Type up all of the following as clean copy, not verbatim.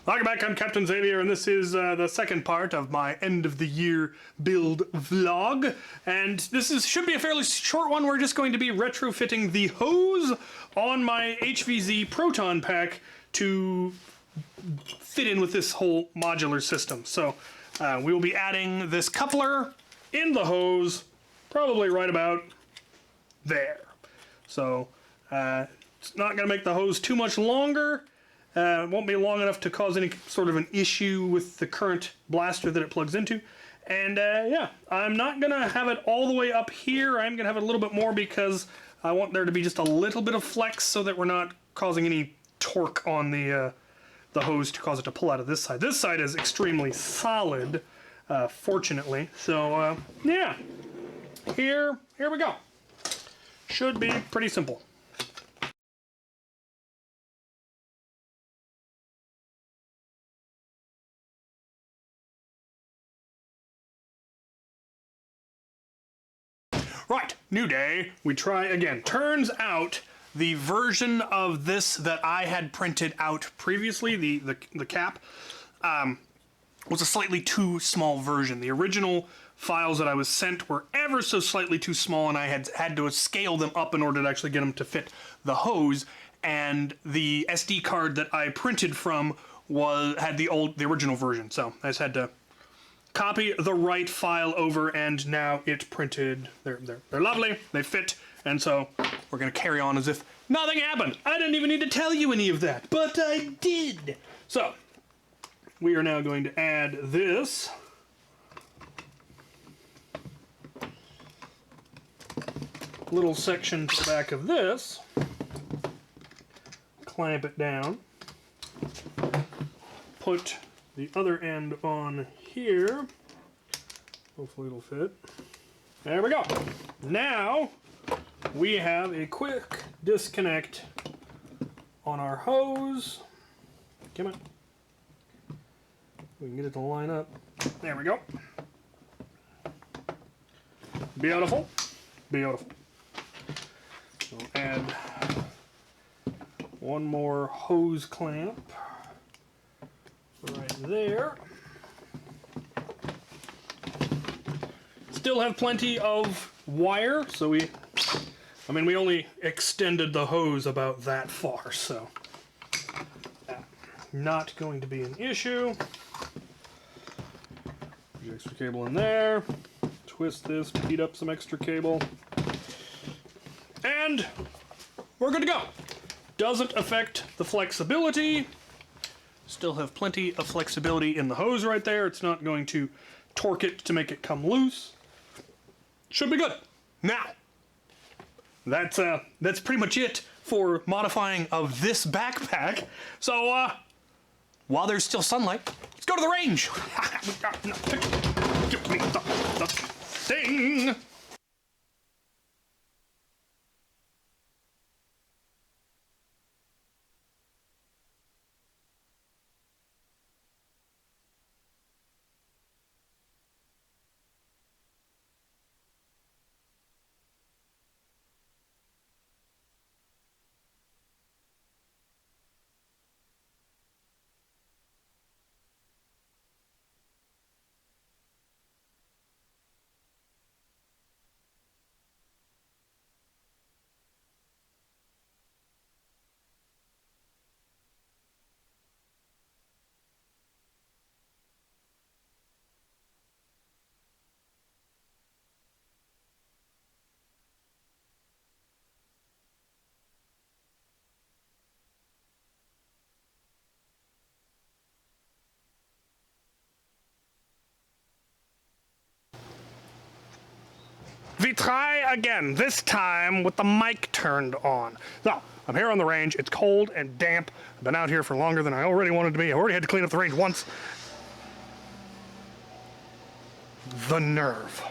Welcome back, I'm Captain Xavier, and this is the second part of my end of the year build vlog. And this should be a fairly short one. We're just going to be retrofitting the hose on my HVZ Proton pack to fit in with this whole modular system. So we will be adding this coupler in the hose, probably right about there. So it's not going to make the hose too much longer. It won't be long enough to cause any sort of an issue with the current blaster that it plugs into. And yeah, I'm not going to have it all the way up here. I'm going to have it a little bit more because I want there to be just a little bit of flex so that we're not causing any torque on the hose to cause it to pull out of this side. This side is extremely solid, fortunately. So yeah, here we go. Should be pretty simple. Right, new day, we try again. Turns out the version of this that I had printed out previously, the cap, was a slightly too small version. The original files that I was sent were ever so slightly too small, and I had to scale them up in order to actually get them to fit the hose. And the SD card that I printed from had the original version, so I just had to copy the right file over, and now it's printed. They're lovely, they fit, and so we're gonna carry on as if nothing happened. I didn't even need to tell you any of that, but I did. So we are now going to add this little section to the back of this, clamp it down, put the other end on here. Hopefully it'll fit. There we go. Now we have a quick disconnect on our hose. Come on. We can get it to line up. There we go. Beautiful. Beautiful. We'll add one more hose clamp right there. Still have plenty of wire, so we only extended the hose about that far, so not going to be an issue. Put your extra cable in there, twist this, beat up some extra cable, and we're good to go. Doesn't affect the flexibility. Still have plenty of flexibility in the hose right there. It's not going to torque it to make it come loose. Should be good. Now, that's pretty much it for modifying of this backpack. So, while there's still sunlight, let's go to the range. Give me the thing. We try again, this time with the mic turned on. So, I'm here on the range, it's cold and damp. I've been out here for longer than I already wanted to be. I already had to clean up the range once. The nerve.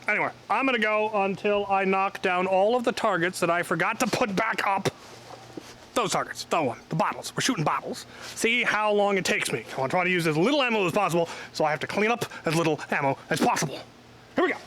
Anyway, I'm gonna go until I knock down all of the targets that I forgot to put back up. Those targets, the one, the bottles. We're shooting bottles. See how long it takes me. I want to try to use as little ammo as possible, so I have to clean up as little ammo as possible. Here we go.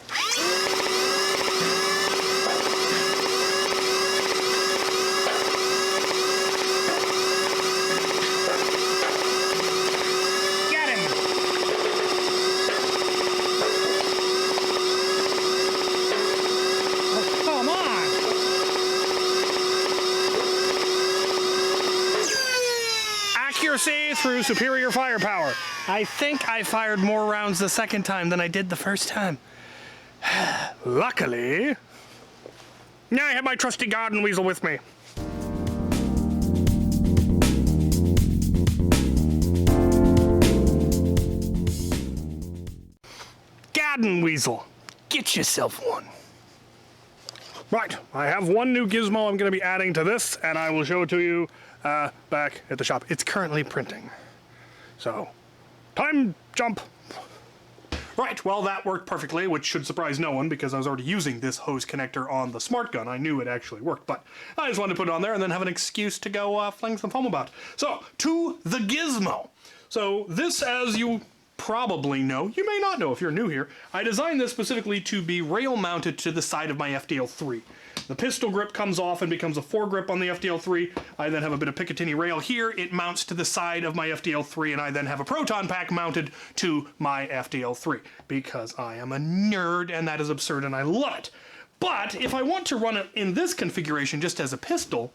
through superior firepower. I think I fired more rounds the second time than I did the first time. Luckily, I have my trusty garden weasel with me. Garden weasel, get yourself one. Right, I have one new gizmo I'm going to be adding to this, and I will show it to you back at the shop. It's currently printing. So, time jump. Right, well that worked perfectly, which should surprise no one because I was already using this hose connector on the smart gun. I knew it actually worked, but I just wanted to put it on there and then have an excuse to go fling some foam about. So, to the gizmo. So, this, as you probably know, you may not know if you're new here, I designed this specifically to be rail mounted to the side of my FDL3. The pistol grip comes off and becomes a foregrip on the FDL3. I then have a bit of Picatinny rail here. It mounts to the side of my FDL3, and I then have a Proton pack mounted to my FDL3 because I am a nerd and that is absurd and I love it. But if I want to run it in this configuration just as a pistol,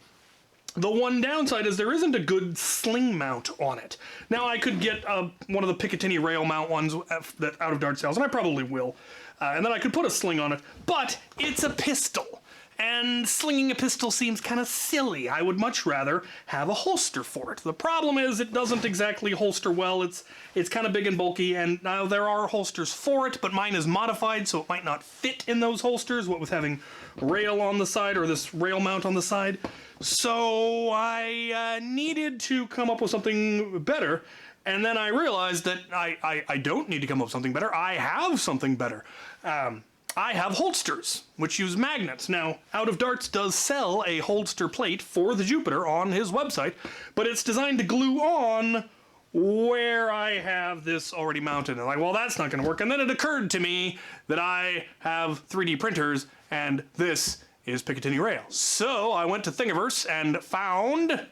the one downside is there isn't a good sling mount on it. Now I could get one of the Picatinny rail mount ones that out of dart sales, and I probably will, and then I could put a sling on it, but it's a pistol, and slinging a pistol seems kind of silly. I would much rather have a holster for it. The problem is it doesn't exactly holster well. It's kind of big and bulky, and now there are holsters for it, but mine is modified, so it might not fit in those holsters, what with having rail on the side, or this rail mount on the side. So I needed to come up with something better, and then I realized that I don't need to come up with something better. I have something better. I have holsters, which use magnets. Now, Out of Darts does sell a holster plate for the Jupiter on his website, but it's designed to glue on where I have this already mounted. And I'm like, well, that's not going to work. And then it occurred to me that I have 3D printers, and this is Picatinny rail. So I went to Thingiverse and found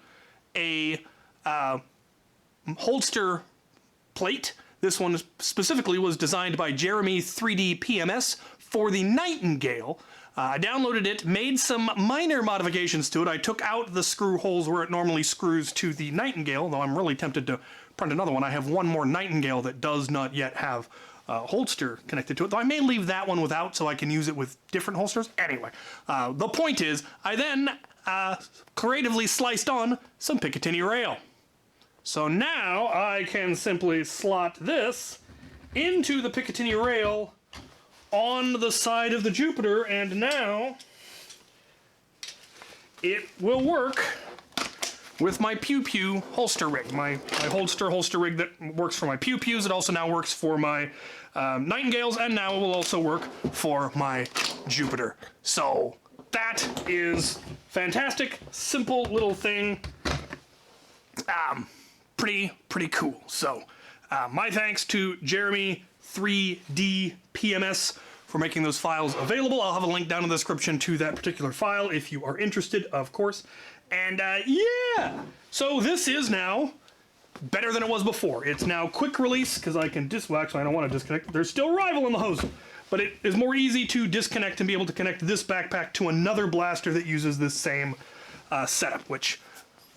a holster plate. This one specifically was designed by Jeremy 3D PMS for the Nightingale. I downloaded it, made some minor modifications to it. I took out the screw holes where it normally screws to the Nightingale, though I'm really tempted to print another one. I have one more Nightingale that does not yet have holster connected to it, though I may leave that one without so I can use it with different holsters. Anyway, the point is, I then creatively sliced on some Picatinny rail. So now I can simply slot this into the Picatinny rail on the side of the Jupiter, and now it will work with my Pew Pew holster rig, my holster rig that works for my Pew Pews. It also now works for my Nightingales, and now it will also work for my Jupiter. So that is fantastic, simple little thing. Pretty cool. So my thanks to Jeremy 3D PMS for making those files available. I'll have a link down in the description to that particular file if you are interested, of course. And yeah, so this is now better than it was before. It's now quick release because I can well, actually I don't want to disconnect. There's still rival in the hose, but it is more easy to disconnect and be able to connect this backpack to another blaster that uses this same setup, which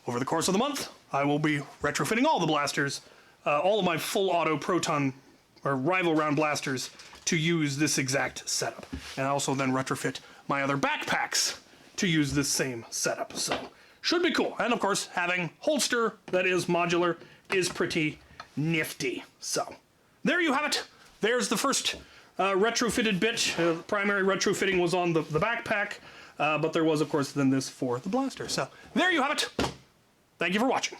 over the course of the month, I will be retrofitting all the blasters, all of my full auto Proton or rival round blasters to use this exact setup. And I also then retrofit my other backpacks to use this same setup. So should be cool. And of course, having holster that is modular is pretty nifty. So there you have it. There's the first retrofitted bit. Primary retrofitting was on the backpack, but there was of course then this for the blaster. So there you have it. Thank you for watching.